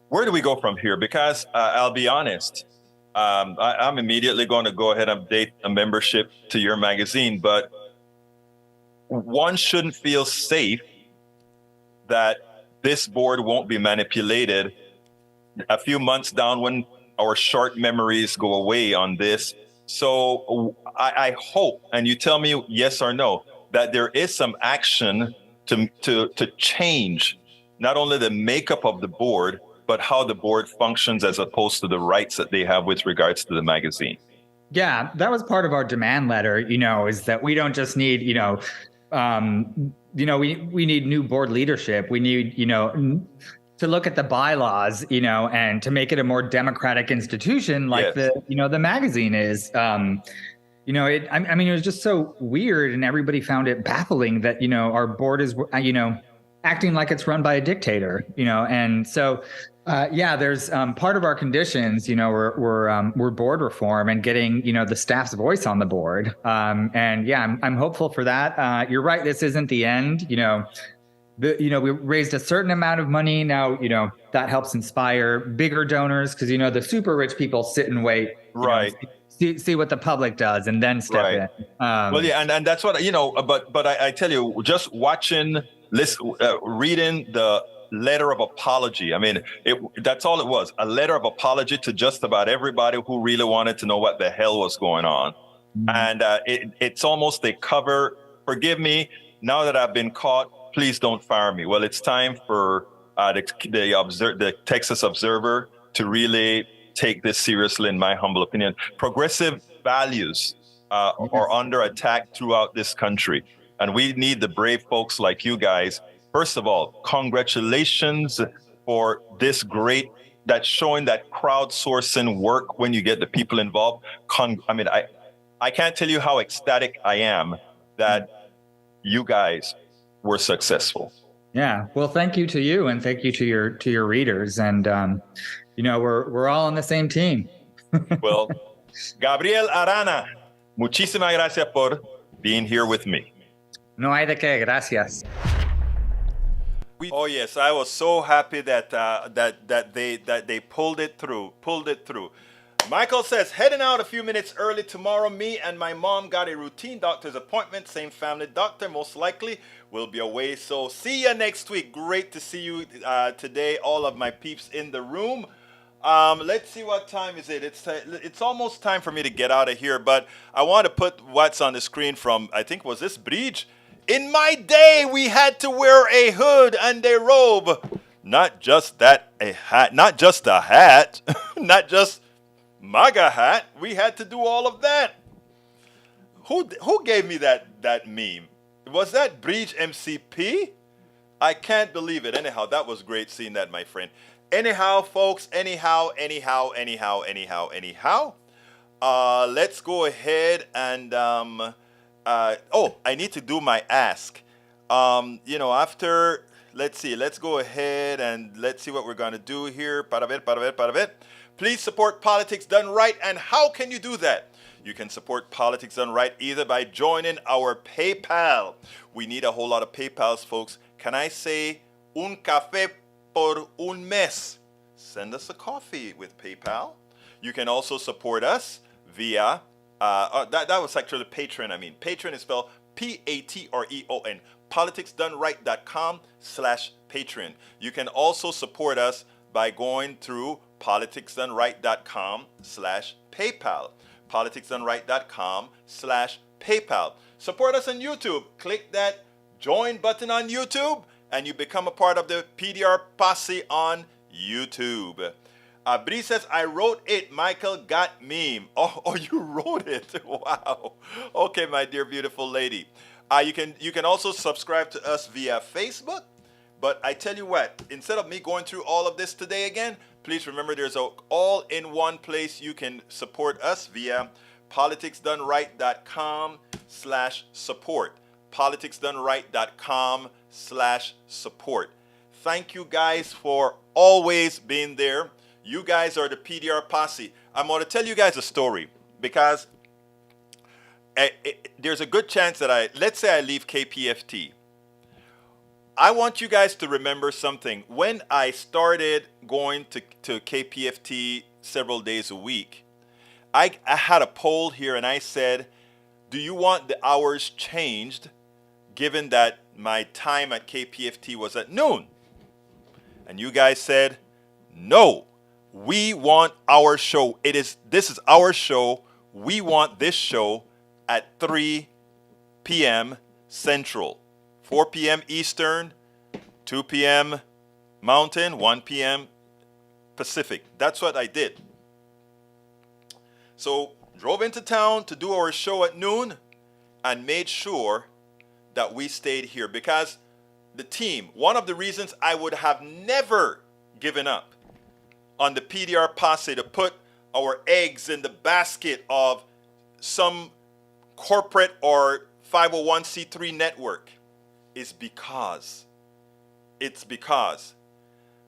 Speaker 1: Where do we go from here? Because I'll be honest, I'm immediately going to go ahead and update a membership to your magazine, but one shouldn't feel safe that this board won't be manipulated a few months down when our short memories go away on this. So I hope, and you tell me yes or no, that there is some action to change not only the makeup of the board, but how the board functions as opposed to the rights that they have with regards to the magazine.
Speaker 3: Yeah, that was part of our demand letter, is that we don't just need, we need new board leadership. We need, to look at the bylaws, and to make it a more democratic institution like the magazine is. I mean, it was just so weird, and everybody found it baffling that, our board is, acting like it's run by a dictator, and so, there's part of our conditions, we're board reform and getting, the staff's voice on the board. I'm hopeful for that. You're right. This isn't the end, we raised a certain amount of money. Now, that helps inspire bigger donors because, the super rich people sit and wait.
Speaker 1: Right.
Speaker 3: See what the public does and then step in.
Speaker 1: And that's what, but I tell you, just reading the letter of apology. I mean, that's all it was, a letter of apology to just about everybody who really wanted to know what the hell was going on. Mm-hmm. And it's almost a cover, forgive me, now that I've been caught, please don't fire me. Well, it's time for the Texas Observer to really take this seriously, in my humble opinion. Progressive values are under attack throughout this country. And we need the brave folks like you guys. First of all, congratulations for this great, that's showing that crowdsourcing work when you get the people involved. I can't tell you how ecstatic I am that you guys were successful.
Speaker 3: Yeah. Well, thank you to you, and thank you to your readers. And we're all on the same team.
Speaker 1: Well, Gabriel Arana, muchísimas gracias por being here with me.
Speaker 3: No hay de qué. Gracias.
Speaker 1: Oh yes, I was so happy that they pulled it through. Michael says, heading out a few minutes early tomorrow. Me and my mom got a routine doctor's appointment. Same family doctor, most likely. We'll be away, so see you next week. Great to see you today, all of my peeps in the room. Let's see, what time is it? It's almost time for me to get out of here, but I want to put what's on the screen from, I think, was this Bridge? In my day, we had to wear a hood and a robe. Not just that, a hat. Not just a hat. Not just MAGA hat. We had to do all of that. Who gave me that meme? Was that Bridge MCP? I can't believe it. Anyhow, that was great seeing that, my friend. Anyhow, folks, anyhow. Let's go ahead and, I need to do my ask. After, let's go ahead and let's see what we're going to do here. Para ver. Please support Politics Done Right. And how can you do that? You can support Politics Done Right either by joining our PayPal. We need a whole lot of PayPals, folks. Can I say un café por un mes? Send us a coffee with PayPal. You can also support us via, that was actually Patreon, Patreon is spelled Patreon. politicsdoneright.com/Patreon. You can also support us by going through politicsdoneright.com/PayPal. politicsdoneright.com/PayPal. Support us on YouTube. Click that join button on YouTube and you become a part of the PDR posse on YouTube. Bree says, I wrote it. Michael got meme. Oh, you wrote it. Wow. Okay, my dear beautiful lady. You can also subscribe to us via Facebook. But I tell you what, instead of me going through all of this today again, please remember there's a all-in-one place you can support us via politicsdoneright.com/support. politicsdoneright.com/support. Thank you guys for always being there. You guys are the PDR posse. I'm going to tell you guys a story because there's a good chance that let's say I leave KPFT. I want you guys to remember something. When I started going to KPFT several days a week, I had a poll here and I said, do you want the hours changed given that my time at KPFT was at noon? And you guys said, no, we want our show. This is our show. We want this show at 3 p.m. Central. 4 p.m. Eastern, 2 p.m. Mountain, 1 p.m. Pacific. That's what I did. So drove into town to do our show at noon and made sure that we stayed here because the team, one of the reasons I would have never given up on the PDR posse to put our eggs in the basket of some corporate or 501c3 network is because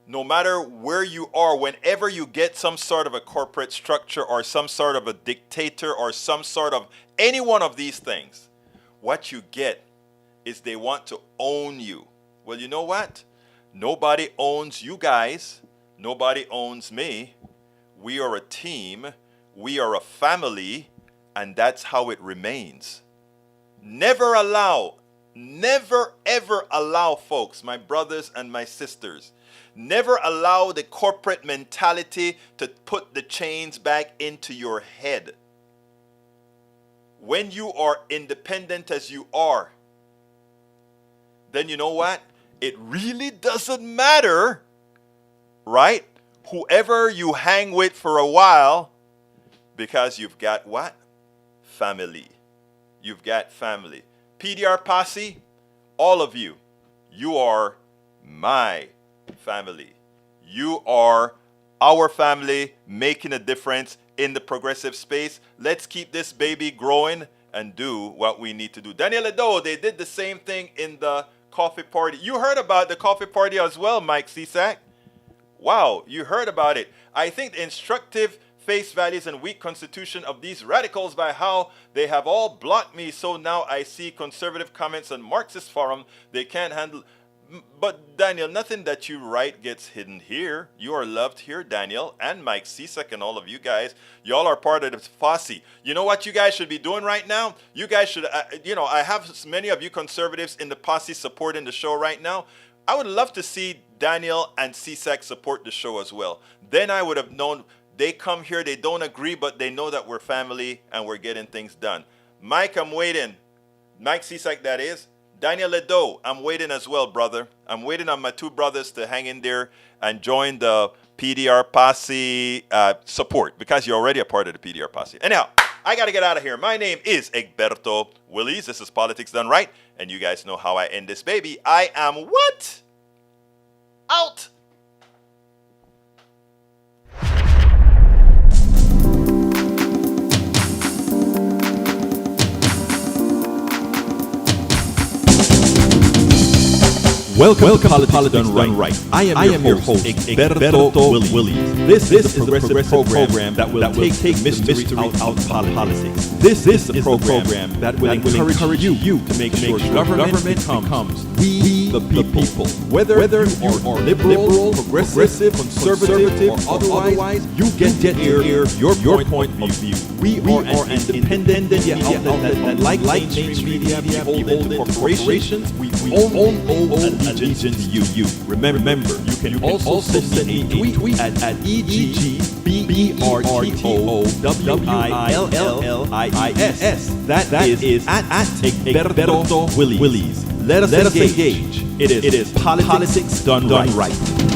Speaker 1: no matter where you are, whenever you get some sort of a corporate structure or some sort of a dictator or some sort of any one of these things, what you get is they want to own you. Well, you know what? Nobody owns you guys. Nobody owns me. We are a team. We are a family. And that's how it remains. Never ever allow, folks, my brothers and my sisters, never allow the corporate mentality to put the chains back into your head. When you are independent as you are, then you know what? It really doesn't matter, right? Whoever you hang with for a while, because you've got what? Family. You've got family. PDR Posse, all of you, you are my family. You are our family, making a difference in the progressive space. Let's keep this baby growing and do what we need to do. Daniel Edo, they did the same thing in the coffee party. You heard about the coffee party as well, Mike Cisak. Wow, you heard about it. I think the instructive face values and weak constitution of these radicals by how they have all blocked me. So now I see conservative comments on Marxist forum. They can't handle. But Daniel, nothing that you write gets hidden here. You are loved here, Daniel, and Mike Cisak and all of you guys. Y'all are part of the posse. You know what you guys should be doing right now? You guys should, I have many of you conservatives in the posse supporting the show right now. I would love to see Daniel and Cisak support the show as well. Then I would have known they come here, they don't agree, but they know that we're family and we're getting things done. Mike, I'm waiting. Mike Cisak, that is. Daniel Ledo, I'm waiting as well, brother. I'm waiting on my two brothers to hang in there and join the PDR Posse support, because you're already a part of the PDR Posse. Anyhow, I got to get out of here. My name is Egberto Willies. This is Politics Done Right, and you guys know how I end this baby. I am what? Out.
Speaker 4: Welcome to Politics Done Right. I am your host, Egberto Willies. This is the progressive program that will take mystery out of politics. This is the program that will encourage you to make sure government becomes we the people. Whether you are liberal, progressive, conservative, or otherwise, you get here your point of view. We are an independent media outlet that, like mainstream media, we hold corporations. We own allegiance to you. Remember, you can also send me a tweet at EGBERTOWILLIES. That is at Egberto Willies. Let us engage. It is Politics Done Right.